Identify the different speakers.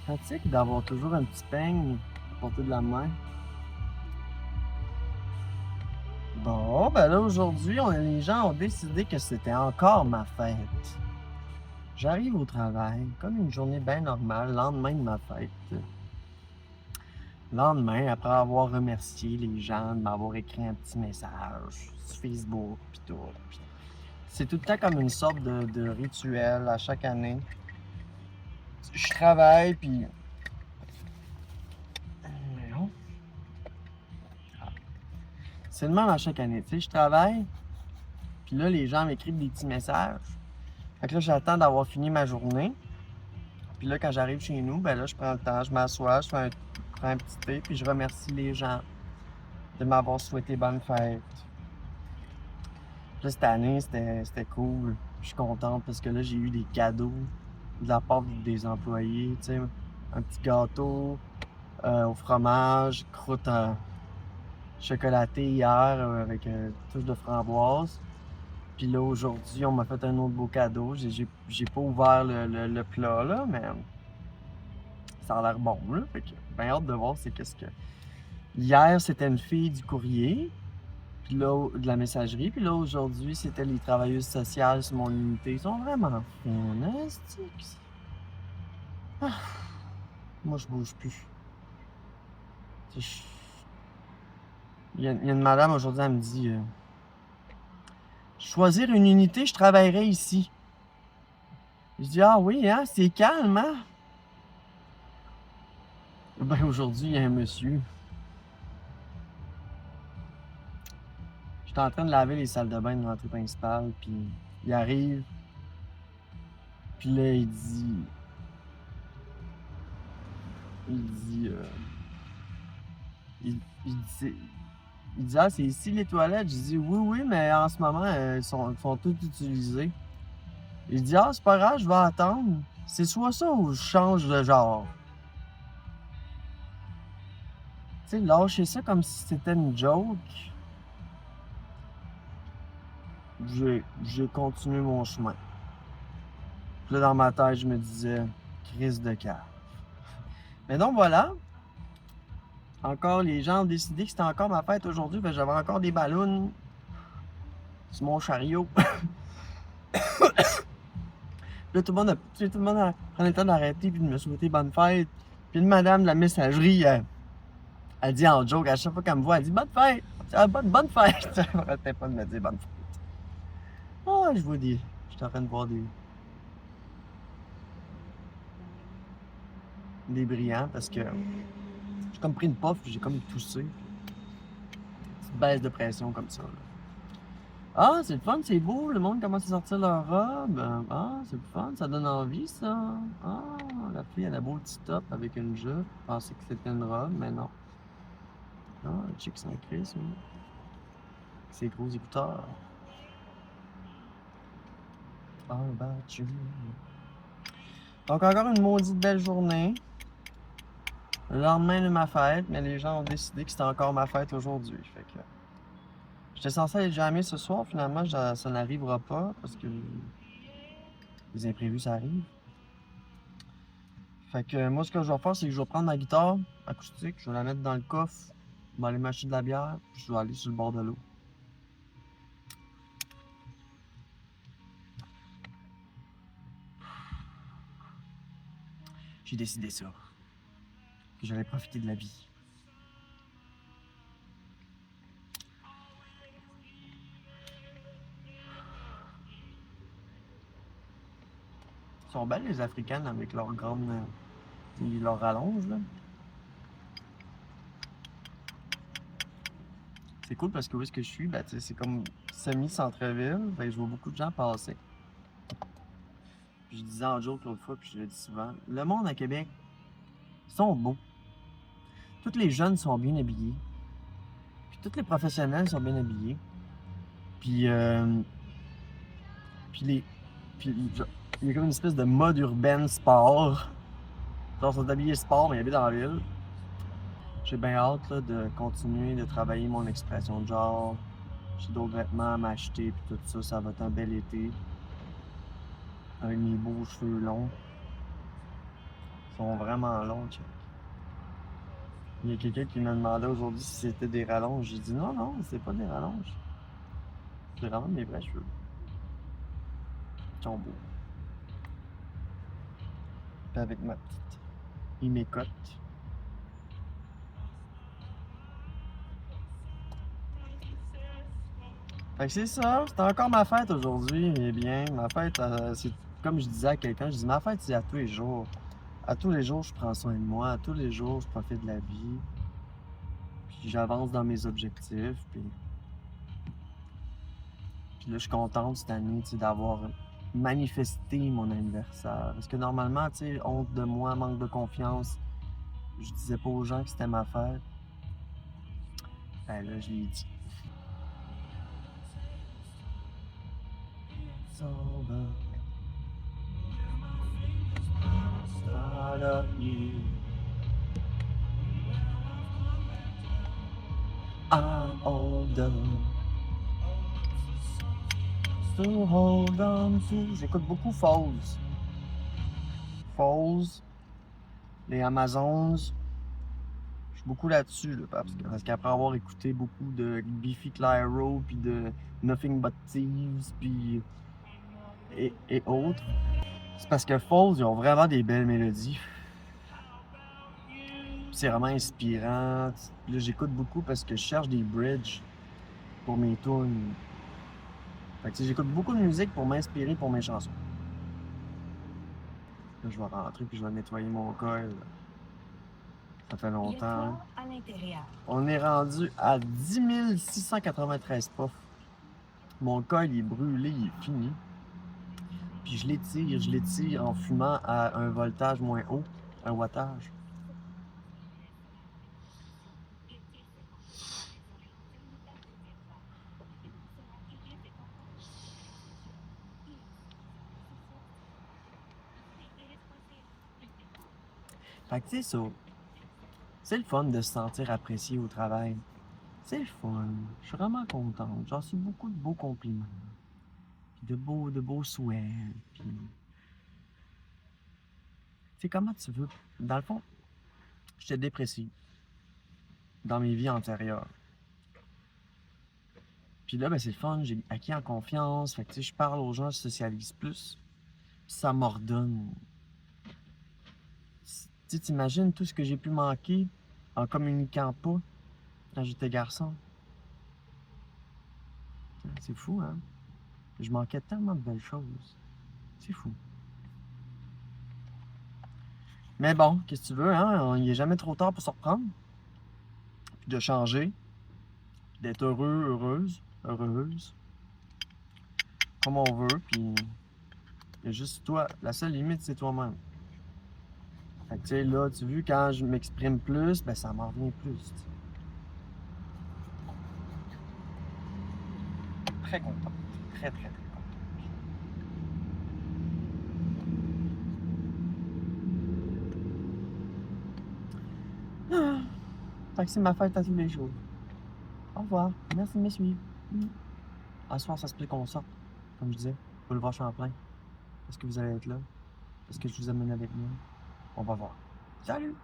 Speaker 1: Pratique d'avoir toujours un petit peigne à portée de la main. Bon, ben là, aujourd'hui, les gens ont décidé que c'était encore ma fête. J'arrive au travail, comme une journée bien normale, le lendemain de ma fête. Le lendemain, après avoir remercié les gens de m'avoir écrit un petit message sur Facebook pis tout. C'est tout le temps comme une sorte de rituel à chaque année. Je travaille puis. Non. C'est le même à chaque année. Tu sais, je travaille, puis là, les gens m'écrivent des petits messages. Fait que là, j'attends d'avoir fini ma journée. Puis là, quand j'arrive chez nous, ben là, je prends le temps, je m'assois, prends un petit thé, puis je remercie les gens de m'avoir souhaité bonne fête. Puis là, cette année, c'était cool. Je suis contente parce que là, j'ai eu des cadeaux de la part des employés, tu sais, un petit gâteau au fromage, croûte chocolatée hier avec une touche de framboise. Puis là, aujourd'hui, on m'a fait un autre beau cadeau. J'ai pas ouvert le plat, là, mais ça a l'air bon, là. Fait que, bien hâte de voir c'est qu'est-ce que... Hier, c'était une fille du courrier, puis là, de la messagerie. Puis là, aujourd'hui, c'était les travailleuses sociales sur mon unité. Ils sont vraiment fines, hein, c'est-tu? Ah, moi, je bouge plus. Il y a une madame aujourd'hui, elle me dit choisir une unité, je travaillerai ici. Je dis ah oui, hein, c'est calme, hein? Ben aujourd'hui, il y a un monsieur. J'étais en train de laver les salles de bain de l'entrée principale, puis il arrive, puis là, il dit, il dit, ah, c'est ici les toilettes. Je dis, oui, mais en ce moment, elles sont toutes utilisées. Il dit, ah, c'est pas grave, je vais attendre. C'est soit ça ou je change de genre. Tu sais, lâcher ça comme si c'était une joke. J'ai continué mon chemin. Puis là, dans ma tête, je me disais, crise de cœur. Mais donc voilà. Encore, les gens ont décidé que c'était encore ma fête aujourd'hui. Ben, j'avais encore des ballons sur mon chariot. Là, tout le monde a pris le temps d'arrêter puis de me souhaiter bonne fête. Puis une madame de la messagerie, elle dit en joke, à chaque fois qu'elle me voit, elle dit bonne fête. Bonne fête. Elle arrêtait pas de me dire bonne fête. Ah, je vois des. Je suis en train de voir des brillants parce que j'ai comme pris une puff, j'ai comme toussé. Une petite baisse de pression comme ça. Là. Ah, c'est le fun, c'est beau, le monde commence à sortir leur robe. Ah, c'est le fun, ça donne envie, ça. Ah, la fille, elle a beau petit top avec une jupe. Je pensais que c'était une robe, mais non. Ah, le chick sans Chris, oui. Ses gros écouteurs. Ah, bah, tu. Donc, encore une maudite belle journée. Le lendemain de ma fête, mais les gens ont décidé que c'était encore ma fête aujourd'hui. Fait que. J'étais censé aller jamais ce soir, finalement, ça n'arrivera pas parce que les imprévus, ça arrive. Fait que moi, ce que je vais faire, c'est que je vais prendre ma guitare acoustique, je vais la mettre dans le coffre, je vais aller m'acheter de la bière, puis je vais aller sur le bord de l'eau. J'ai décidé ça, que j'allais profiter de la vie. Ils sont belles les Africaines avec leurs grandes... leurs rallonges, là. C'est cool parce que où est-ce que je suis, ben, c'est comme semi-centre-ville, fait que je vois beaucoup de gens passer. Puis je disais en joke l'autre fois, puis je le dis souvent, le monde à Québec, ils sont beaux. Tous les jeunes sont bien habillés. Puis tous les professionnels sont bien habillés. Puis, puis il y a comme une espèce de mode urbaine sport. Genre, ils sont habillés sport, mais ils habitent dans la ville. J'ai bien hâte là, de continuer de travailler mon expression de genre. J'ai d'autres vêtements à m'acheter puis tout ça. Ça va être un bel été. Avec mes beaux cheveux longs. Ils sont vraiment longs, check. Il y a quelqu'un qui m'a demandé aujourd'hui si c'était des rallonges. J'ai dit non, non, c'est pas des rallonges. C'est vraiment mes vrais cheveux. Ils sont beaux. Puis avec ma petite imécote. Fait que c'est ça, c'était encore ma fête aujourd'hui. Eh bien, ma fête, c'est comme je disais à quelqu'un, je dis ma fête, c'est à tous les jours. À tous les jours, je prends soin de moi. À tous les jours, je profite de la vie. Puis j'avance dans mes objectifs. Puis là, je suis contente cette année, tu sais, d'avoir manifesté mon anniversaire. Parce que normalement, tu sais, honte de moi, manque de confiance, je disais pas aux gens que c'était ma fête. Ben là, je l'ai dit. It's over. Thought of you. I'm older. Still hold on to. J'écoute beaucoup Falls. Falls, les Amazons. Je suis beaucoup là-dessus, là, parce qu'après avoir écouté beaucoup de Biffy Clyro, puis de Nothing But Thieves, puis et autres, c'est parce que Falls, ils ont vraiment des belles mélodies. C'est vraiment inspirant. Là, j'écoute beaucoup parce que je cherche des bridges pour mes tunes. Fait que j'écoute beaucoup de musique pour m'inspirer pour mes chansons. Là, je vais rentrer puis je vais nettoyer mon col. Ça fait longtemps.
Speaker 2: À l'intérieur.
Speaker 1: On est rendu à 10 693 puffs. Mon col il est brûlé, il est fini. Puis je l'étire en fumant à un voltage moins haut, un wattage. Fait que tu sais ça, c'est le fun de se sentir apprécié au travail. C'est le fun. Je suis vraiment contente. J'en suis beaucoup de beaux compliments. Puis de beaux souhaits. Puis... Tu sais, comment tu veux. Dans le fond, j'étais dépressif. Dans mes vies antérieures. Puis là, ben, c'est le fun. J'ai acquis en confiance. Fait que tu sais, je parle aux gens, je socialise plus. Puis ça m'ordonne. Tu t'imagines tout ce que j'ai pu manquer en communiquant pas quand j'étais garçon. C'est fou, hein? Je manquais tellement de belles choses. C'est fou. Mais bon, qu'est-ce que tu veux, hein? Il n'est jamais trop tard pour se reprendre. Puis de changer. D'être heureux, heureuse. Comme on veut. Puis il y a juste toi. La seule limite, c'est toi-même. Fait que tu sais, là, tu vois, quand je m'exprime plus, ben ça m'en revient plus. T'sais. Très content. Très, très, très content. Ah. Fait que c'est ma fête à tous les jours. Au revoir. Merci de me suivre. À ce soir, ça se peut qu'on sorte, comme je disais, boulevard Champlain. Est-ce que vous allez être là? Est-ce que je vous amène avec moi? On va voir. Salut!